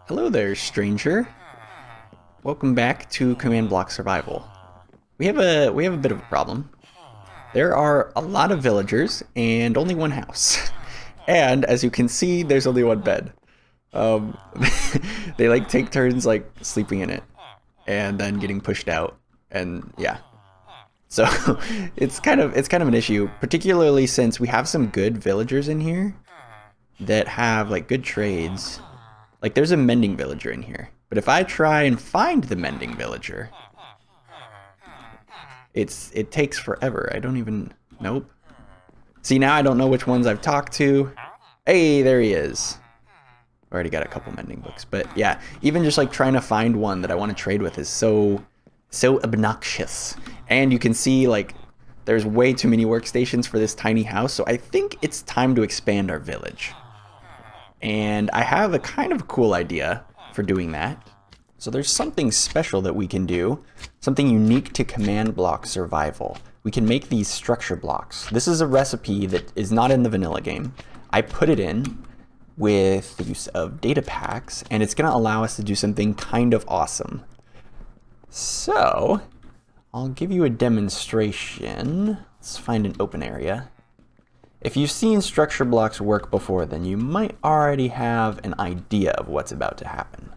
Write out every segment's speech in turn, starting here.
Hello there, stranger. Welcome back to Command Block Survival. We have a bit of a problem. There are a lot of villagers and only one house. And as you can see, there's only one bed. Um, they like take turns like sleeping in it and then getting pushed out. And yeah. So it's kind of an issue, particularly since we have some good villagers in here that have like good trades. Like there's a Mending Villager in here. But if I try and find the Mending Villager, it takes forever. I don't even, nope. See, now I don't know which ones I've talked to. Hey, there he is. Already got a couple mending books. But yeah, even just like trying to find one that I want to trade with is so obnoxious. And you can see like there's way too many workstations for this tiny house. So I think it's time to expand our village. And I have a kind of cool idea for doing that. So there's something special that we can do, something unique to command block survival. We can make these structure blocks. This is a recipe that is not in the vanilla game. I put it in with the use of data packs, and it's going to allow us to do something kind of awesome. So I'll give you a demonstration. Let's find an open area. If you've seen structure blocks work before, then you might already have an idea of what's about to happen.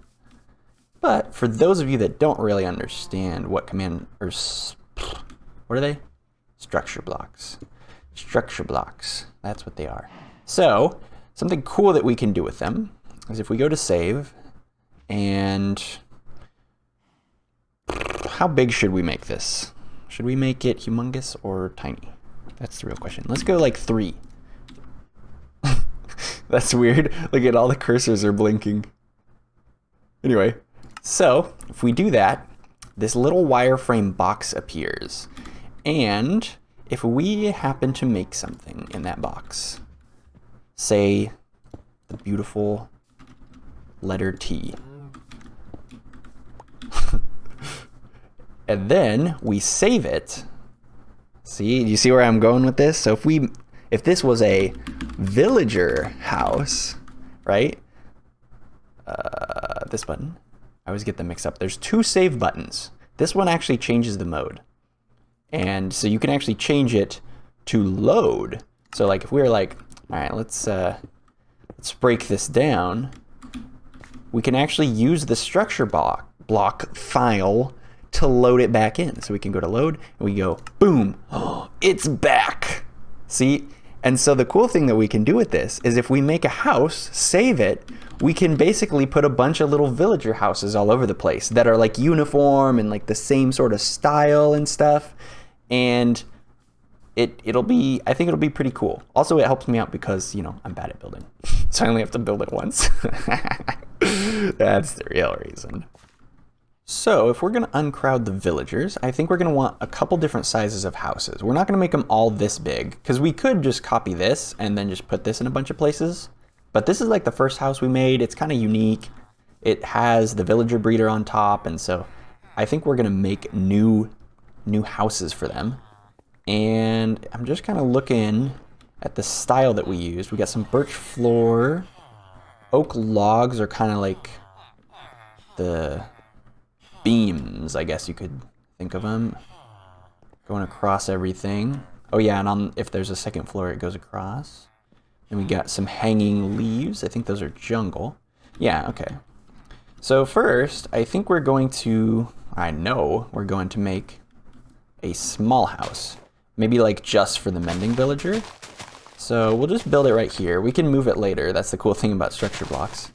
But for those of you that don't really understand what what are they? Structure blocks. Structure blocks, that's what they are. So something cool that we can do with them is if we go to save, and how big should we make this? Should we make it humongous or tiny? That's the real question. Let's go like 3. That's weird. Look at all the cursors are blinking. Anyway, so if we do that, this little wireframe box appears. And if we happen to make something in that box, say the beautiful letter T, and then we save it. See, you see where I'm going with this? So if this was a villager house, right? This button, I always get them mixed up. There's 2 save buttons. This one actually changes the mode. And so you can actually change it to load. So like if we were like, all right, let's break this down. We can actually use the structure block file to load it back in. So we can go to load and we go, boom, oh, it's back. See? And so the cool thing that we can do with this is if we make a house, save it, we can basically put a bunch of little villager houses all over the place that are like uniform and like the same sort of style and stuff. And I think it'll be pretty cool. Also, it helps me out because, you know, I'm bad at building. So I only have to build it once. That's the real reason. So if we're going to uncrowd the villagers, I think we're going to want a couple different sizes of houses. We're not going to make them all this big because we could just copy this and then just put this in a bunch of places. But this is like the first house we made. It's kind of unique. It has the villager breeder on top. And so I think we're going to make new houses for them. And I'm just kind of looking at the style that we used. We got some birch floor. Oak logs are kind of like the beams, I guess you could think of them, going across everything. Oh yeah, and if there's a second floor, it goes across. And we got some hanging leaves. I think those are jungle. Yeah, okay. So first, I think we're going to make a small house. Maybe like just for the Mending Villager. So we'll just build it right here. We can move it later. That's the cool thing about structure blocks.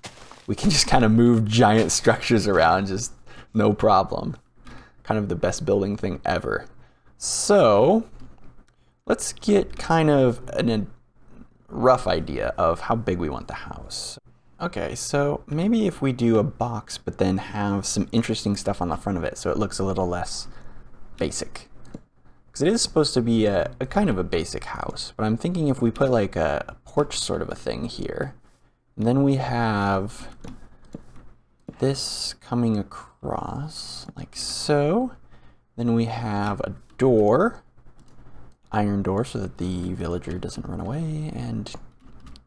We can just kind of move giant structures around, just no problem. Kind of the best building thing ever. So let's get kind of a rough idea of how big we want the house. Okay, so maybe if we do a box but then have some interesting stuff on the front of it so it looks a little less basic. Because it is supposed to be a kind of a basic house, but I'm thinking if we put like a porch sort of a thing here, and then we have this coming across like so. Then we have a door, iron door, so that the villager doesn't run away and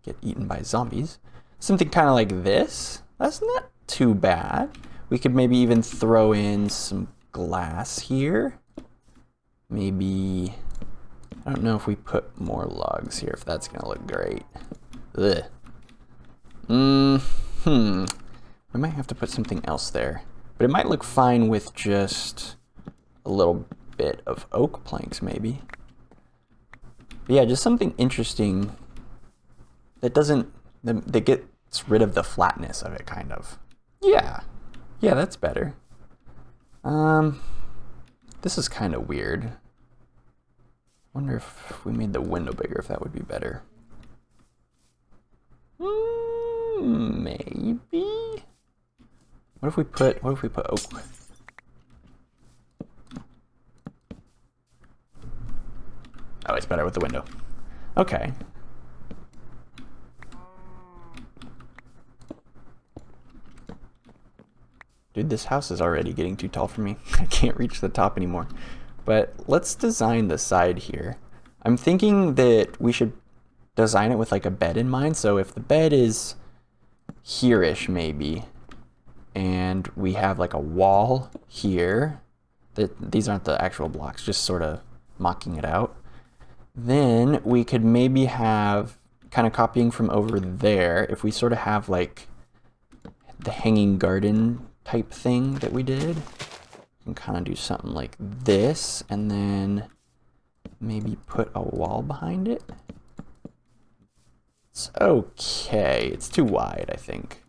get eaten by zombies. Something kind of like this. That's too bad. We could maybe even throw in some glass here. Maybe, I don't know if we put more logs here, if that's gonna look great. Ugh. We might have to put something else there. But it might look fine with just a little bit of oak planks, maybe. But yeah, just something interesting that that gets rid of the flatness of it, kind of. Yeah, that's better. This is kind of weird. Wonder if we made the window bigger, if that would be better. Maybe. What if we put oak? Oh, it's better with the window. Okay. Dude, this house is already getting too tall for me. I can't reach the top anymore. But let's design the side here. I'm thinking that we should design it with like a bed in mind. So if the bed is here-ish maybe, and we have like a wall here, these aren't the actual blocks, just sort of mocking it out. Then we could maybe have, kind of copying from over there, if we sort of have like the hanging garden type thing that we did, we can kind of do something like this, and then maybe put a wall behind it. It's okay. It's too wide, I think.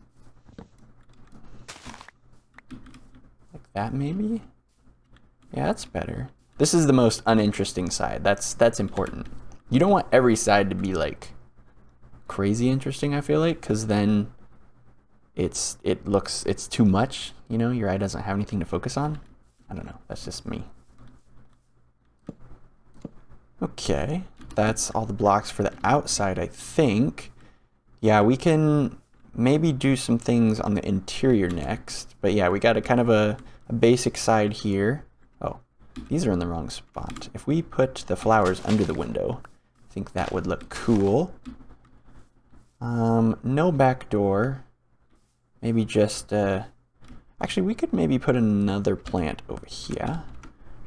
Like that, maybe? Yeah, that's better. This is the most uninteresting side. That's important. You don't want every side to be like crazy interesting, I feel like, because then it's too much, you know, your eye doesn't have anything to focus on. I don't know, that's just me. Okay, that's all the blocks for the outside, I think. Yeah, we can maybe do some things on the interior next, but yeah, we got a kind of a basic side here. Oh, these are in the wrong spot. If we put the flowers under the window, I think that would look cool. No back door. Maybe just, actually we could maybe put another plant over here.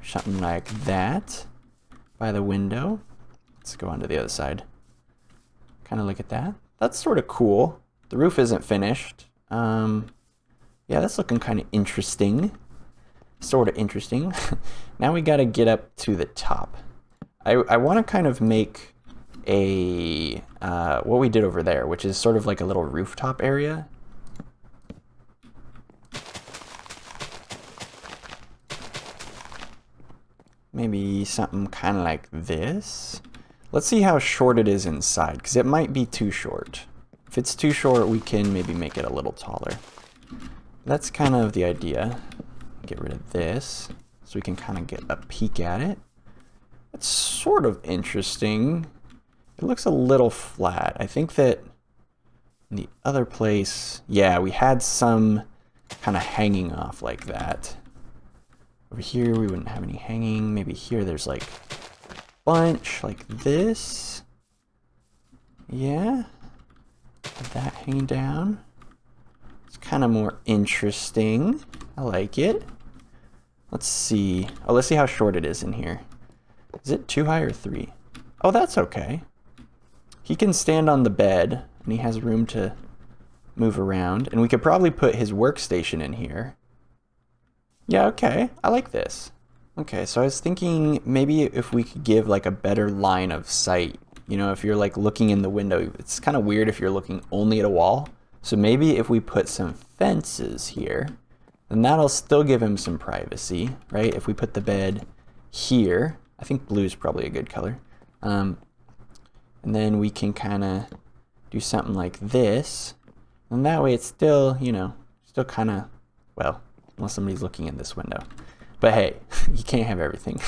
Something like that by the window. Let's go on to the other side. Kind of look at that. That's sort of cool. The roof isn't finished. Yeah, that's looking kind of interesting. Sort of interesting. Now we got to get up to the top. I want to kind of make a, what we did over there, which is sort of like a little rooftop area. Maybe something kind of like this. Let's see how short it is inside, because it might be too short. If it's too short, we can maybe make it a little taller. That's kind of the idea. Get rid of this, so we can kind of get a peek at it. It's sort of interesting. It looks a little flat. I think that in the other place, yeah, we had some kind of hanging off like that. Over here, we wouldn't have any hanging. Maybe here there's like a bunch like this. Yeah. That hanging down. It's kind of more interesting. I like it. Let's see. Oh, let's see how short it is in here. Is it 2 high or 3? Oh, that's okay. He can stand on the bed, and he has room to move around. And we could probably put his workstation in here. Yeah, okay. I like this. Okay, so I was thinking maybe if we could give like a better line of sight. You know, if you're like looking in the window, it's kind of weird if you're looking only at a wall. So maybe if we put some fences here, then that'll still give him some privacy, right? If we put the bed here, I think blue is probably a good color. And then we can kind of do something like this. And that way it's still, you know, still kind of, well, unless somebody's looking in this window. But hey, you can't have everything.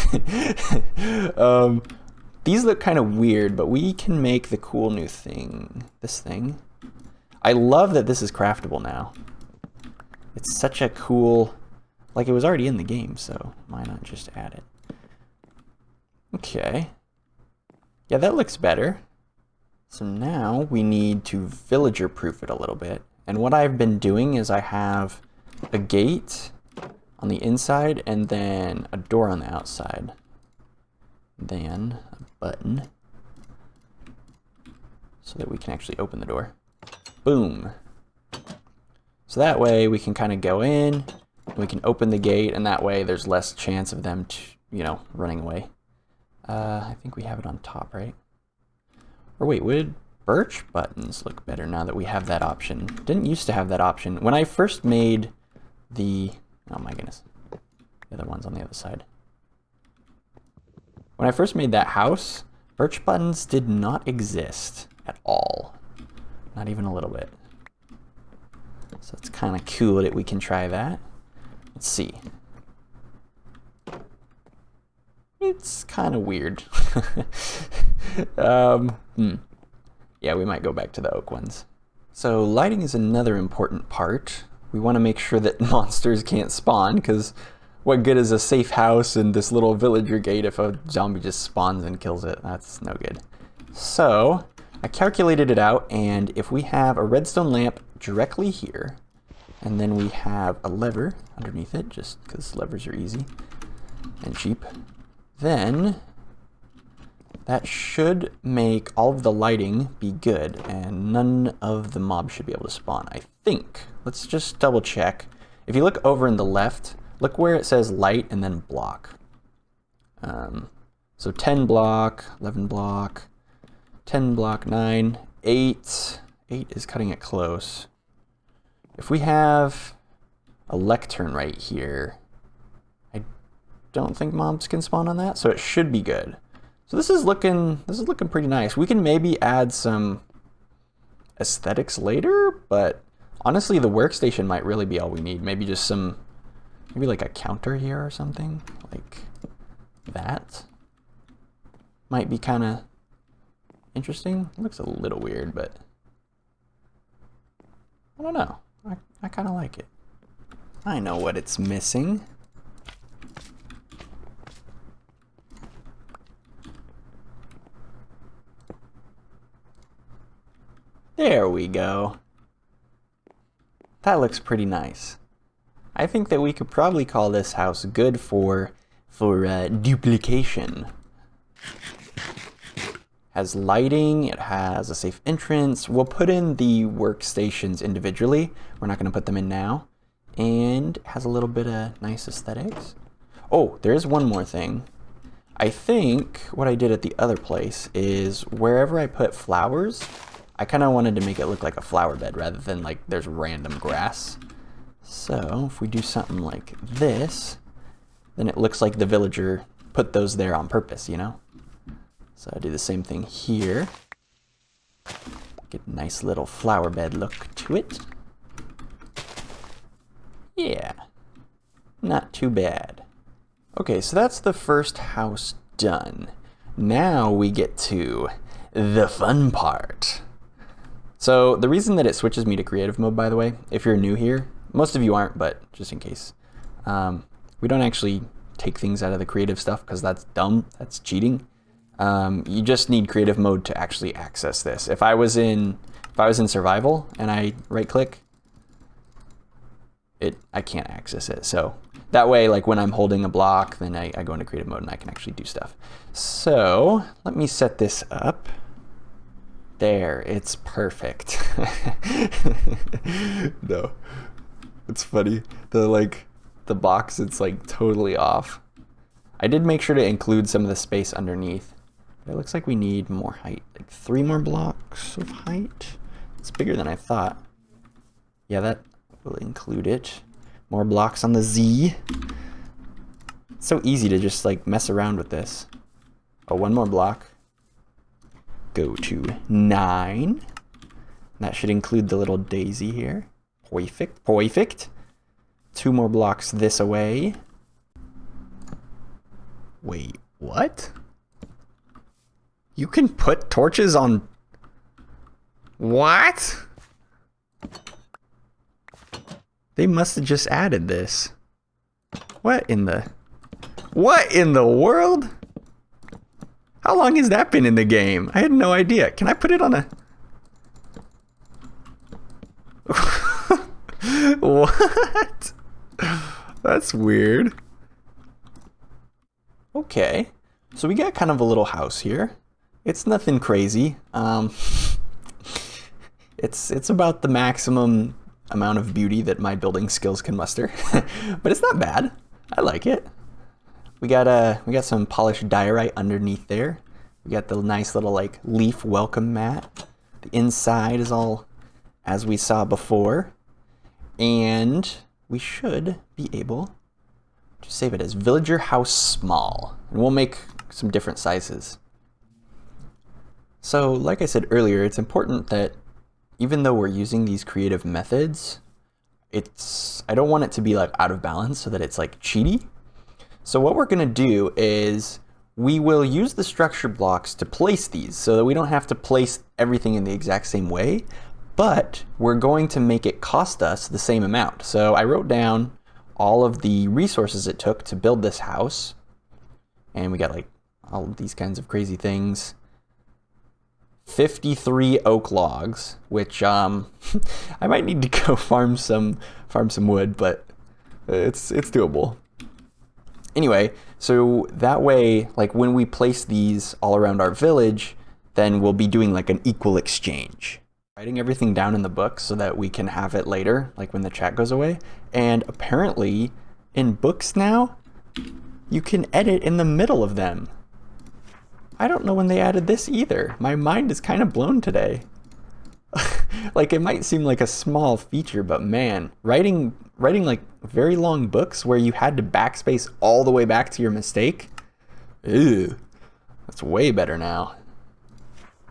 These look kind of weird, but we can make the cool new thing. This thing. I love that this is craftable now. It's such a cool, like it was already in the game, so why not just add it? Okay. Yeah, that looks better. So now we need to villager proof it a little bit. And what I've been doing is I have a gate on the inside and then a door on the outside. Then a button so that we can actually open the door. Boom. So that way we can kind of go in, we can open the gate, and that way there's less chance of them, running away. I think we have it on top, right? Or wait, would birch buttons look better now that we have that option? Didn't used to have that option. When I first made the, oh my goodness, the other one's on the other side. When I first made that house, birch buttons did not exist at all. Not even a little bit. So it's kind of cool that we can try that. Let's see. It's kind of weird. Yeah, we might go back to the oak ones. So lighting is another important part. We want to make sure that monsters can't spawn, because what good is a safe house and this little villager gate if a zombie just spawns and kills it? That's no good. So I calculated it out, and if we have a redstone lamp directly here, and then we have a lever underneath it, just because levers are easy and cheap, then that should make all of the lighting be good, and none of the mobs should be able to spawn, I think. Let's just double check. If you look over in the left, look where it says light and then block. So 10 block, 11 block, 10 block, 9, 8. 8 is cutting it close. If we have a lectern right here, I don't think mobs can spawn on that, so it should be good. So this is looking pretty nice. We can maybe add some aesthetics later, but honestly the workstation might really be all we need. Maybe just some, maybe like a counter here or something like that. Might be kind of interesting. It looks a little weird, but I don't know. I kind of like it. I know what it's missing. There we go. That looks pretty nice. I think that we could probably call this house good for duplication. Has lighting, it has a safe entrance. We'll put in the workstations individually. We're not going to put them in now. And it has a little bit of nice aesthetics. Oh, there is one more thing. I think what I did at the other place is wherever I put flowers, I kind of wanted to make it look like a flower bed rather than like there's random grass. So if we do something like this, then it looks like the villager put those there on purpose, you know? So I do the same thing here. Get a nice little flower bed look to it. Yeah, not too bad. Okay, so that's the first house done. Now we get to the fun part. So the reason that it switches me to creative mode, by the way, if you're new here, most of you aren't, but just in case, we don't actually take things out of the creative stuff because that's dumb, that's cheating. You just need creative mode to actually access this. If I was in survival and I right click, I can't access it. So that way, like when I'm holding a block, then I go into creative mode and I can actually do stuff. So let me set this up. There, it's perfect. No, it's funny. The box, it's like totally off. I did make sure to include some of the space underneath. But it looks like we need more height, like 3 more blocks of height. It's bigger than I thought. Yeah, that will include it. More blocks on the Z. It's so easy to just like mess around with this. Oh, 1 more block. Go to 9. That should include the little daisy here. Perfect, perfect. 2 more blocks this away. Wait, what? You can put torches on... What? They must have just added this. What in the world? How long has that been in the game? I had no idea. Can I put it on a... What? That's weird. Okay, so we got kind of a little house here. It's nothing crazy. It's about the maximum amount of beauty that my building skills can muster, but it's not bad. I like it. We got some polished diorite underneath there. We got the nice little like leaf welcome mat. The inside is all as we saw before, and we should be able to save it as Villager House Small, and we'll make some different sizes. So like I said earlier, it's important that even though we're using these creative methods, I don't want it to be like out of balance so that it's like cheaty. So what we're gonna do is we will use the structure blocks to place these so that we don't have to place everything in the exact same way, but we're going to make it cost us the same amount. So I wrote down all of the resources it took to build this house, and we got like all of these kinds of crazy things. 53 oak logs, which I might need to go farm some wood, but it's doable. Anyway, so that way, like when we place these all around our village, then we'll be doing like an equal exchange. Writing everything down in the book so that we can have it later, like when the chat goes away. And apparently in books now, you can edit in the middle of them. I don't know when they added this either. My mind is kind of blown today. Like it might seem like a small feature, but man, writing like very long books where you had to backspace all the way back to your mistake, ew, that's way better now.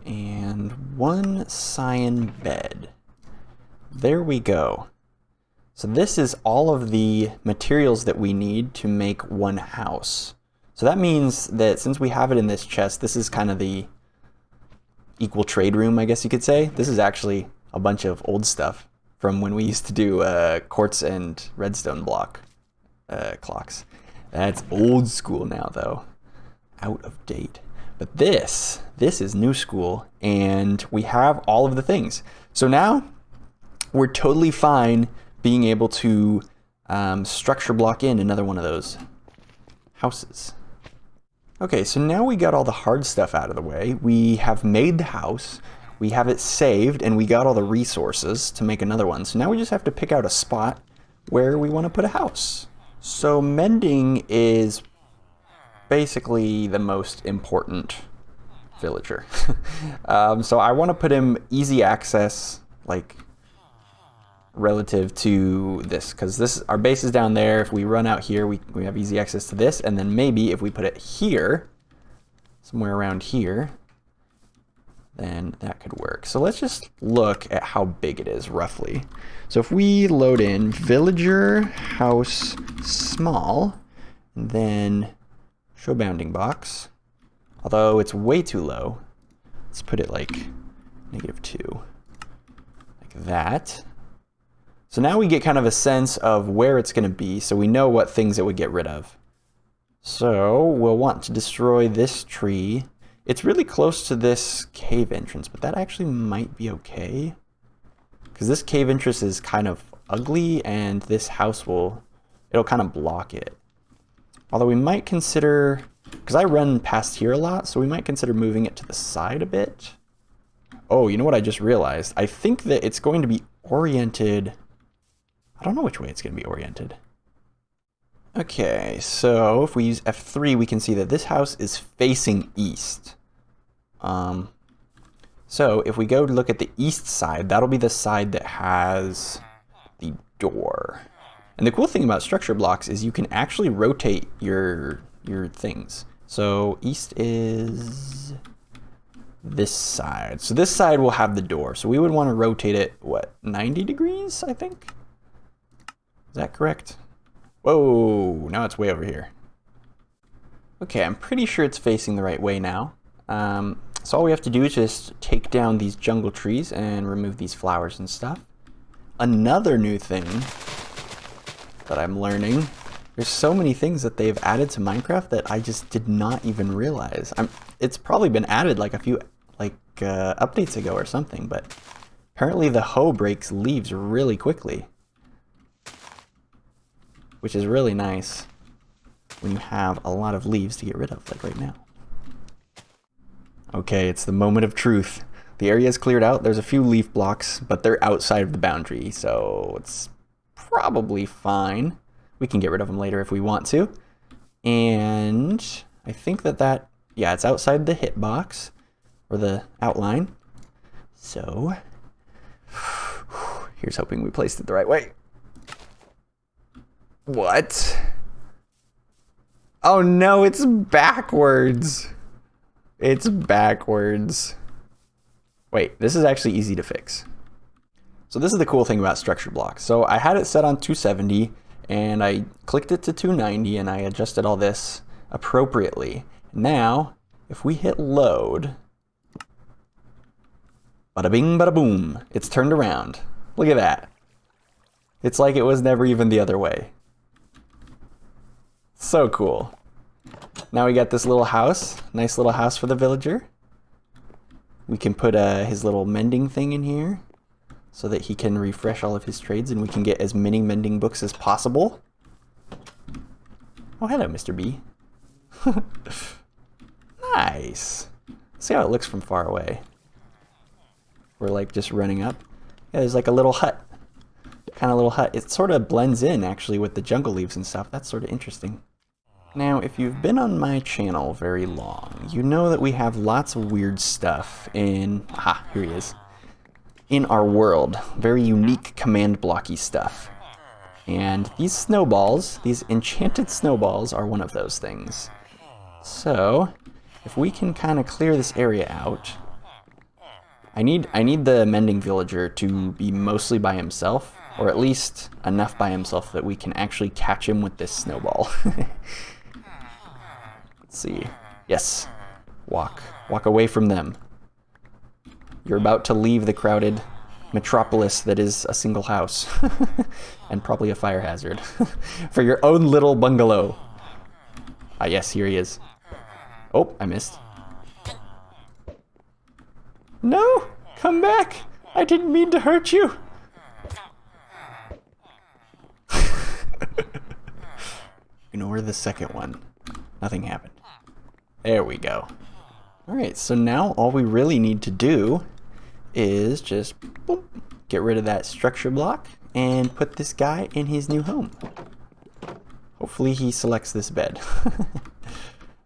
And one cyan bed. There we go. So this is all of the materials that we need to make one house. So that means that since we have it in this chest, this is kind of the equal trade room, I guess you could say. This is actually a bunch of old stuff from when we used to do quartz and redstone block clocks. That's old school now though, out of date. But this is new school, and we have all of the things. So now we're totally fine being able to structure block in another one of those houses. Okay, so now we got all the hard stuff out of the way. We have made the house, we have it saved, and we got all the resources to make another one. So now we just have to pick out a spot where we want to put a house. So mending is basically the most important villager. So I want to put him easy access, like relative to this, because our base is down there. If we run out here, we have easy access to this, and then maybe if we put it here, somewhere around here, then that could work. So let's just look at how big it is roughly. So if we load in Villager House Small, and then show bounding box, although it's way too low, let's put it like -2, like that. So now we get kind of a sense of where it's going to be, so we know what things it would get rid of. So we'll want to destroy this tree. It's really close to this cave entrance, but that actually might be okay, because this cave entrance is kind of ugly, and this house it'll kind of block it. Although we might consider, because I run past here a lot, so we might consider moving it to the side a bit. Oh, you know what I just realized? I think that it's going to be oriented, I don't know which way it's going to be oriented. Okay, so if we use F3, we can see that this house is facing east. So if we go to look at the east side, that'll be the side that has the door. And the cool thing about structure blocks is you can actually rotate your things. So east is this side. So this side will have the door. So we would want to rotate it, what, 90 degrees, I think? Is that correct? Whoa, now it's way over here. Okay, I'm pretty sure it's facing the right way now. So all we have to do is just take down these jungle trees and remove these flowers and stuff. Another new thing that I'm learning, there's so many things that they've added to Minecraft that I just did not even realize. It's probably been added like a few updates ago or something, but apparently the hoe breaks leaves really quickly. which is really nice when you have a lot of leaves to get rid of, like right now. Okay, it's the moment of truth. The area is cleared out. There's a few leaf blocks, but they're outside of the boundary, so it's probably fine. We can get rid of them later if we want to. And I think that, yeah, it's outside the hitbox, or the outline. So, here's hoping we placed it the right way. What? Oh no, it's backwards. It's backwards. Wait, this is actually easy to fix. So this is the cool thing about structure blocks. So I had it set on 270 and I clicked it to 290 and I adjusted all this appropriately. Now, if we hit load, bada bing, bada boom, it's turned around. Look at that. It's like it was never even the other way. So cool. Now we got this little house, nice little house for the villager. We can put his little mending thing in here so that he can refresh all of his trades and we can get as many mending books as possible. Oh, hello, Mr. B. Nice. See how it looks from far away. We're like just running up. Yeah, there's like a little hut. Kind of little hut. It sort of blends in actually with the jungle leaves and stuff. That's sort of interesting. Now, if you've been on my channel very long, you know that we have lots of weird stuff in, aha, here he is, in our world. Very unique command blocky stuff. And these snowballs, these enchanted snowballs, are one of those things. So, if we can kind of clear this area out, I need the Mending Villager to be mostly by himself, or at least enough by himself that we can actually catch him with this snowball. Let's see. Yes. Walk away from them. You're about to leave the crowded metropolis that is a single house. And probably a fire hazard. For your own little bungalow. Ah, yes, here he is. Oh, I missed. No! Come back! I didn't mean to hurt you! Ignore the second one. Nothing happened. There we go. Alright, so now all we really need to do is just boom, get rid of that structure block and put this guy in his new home. Hopefully he selects this bed.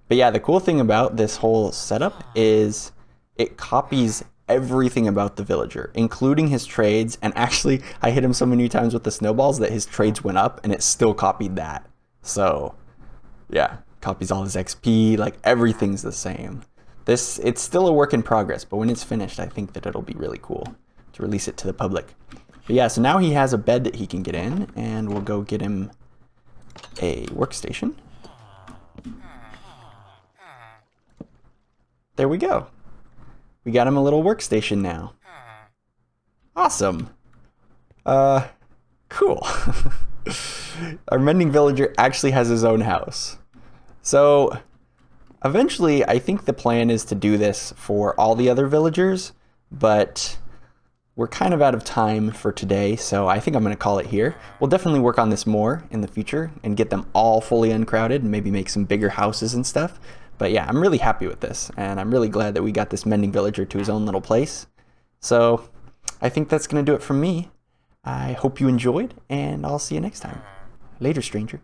But yeah, the cool thing about this whole setup is it copies everything about the villager, including his trades, and actually I hit him so many times with the snowballs that his trades went up and it still copied that. So yeah, copies all his XP, like everything's the same. It's still a work in progress, but when it's finished, I think that it'll be really cool to release it to the public. But yeah, so now he has a bed that he can get in, and we'll go get him a workstation. There we go. We got him a little workstation now. Awesome. Cool. Our Mending Villager actually has his own house. So eventually, I think the plan is to do this for all the other villagers, but we're kind of out of time for today, so I think I'm going to call it here. We'll definitely work on this more in the future and get them all fully uncrowded and maybe make some bigger houses and stuff. But yeah, I'm really happy with this, and I'm really glad that we got this Mending Villager to his own little place. So I think that's going to do it from me. I hope you enjoyed, and I'll see you next time. Later, stranger.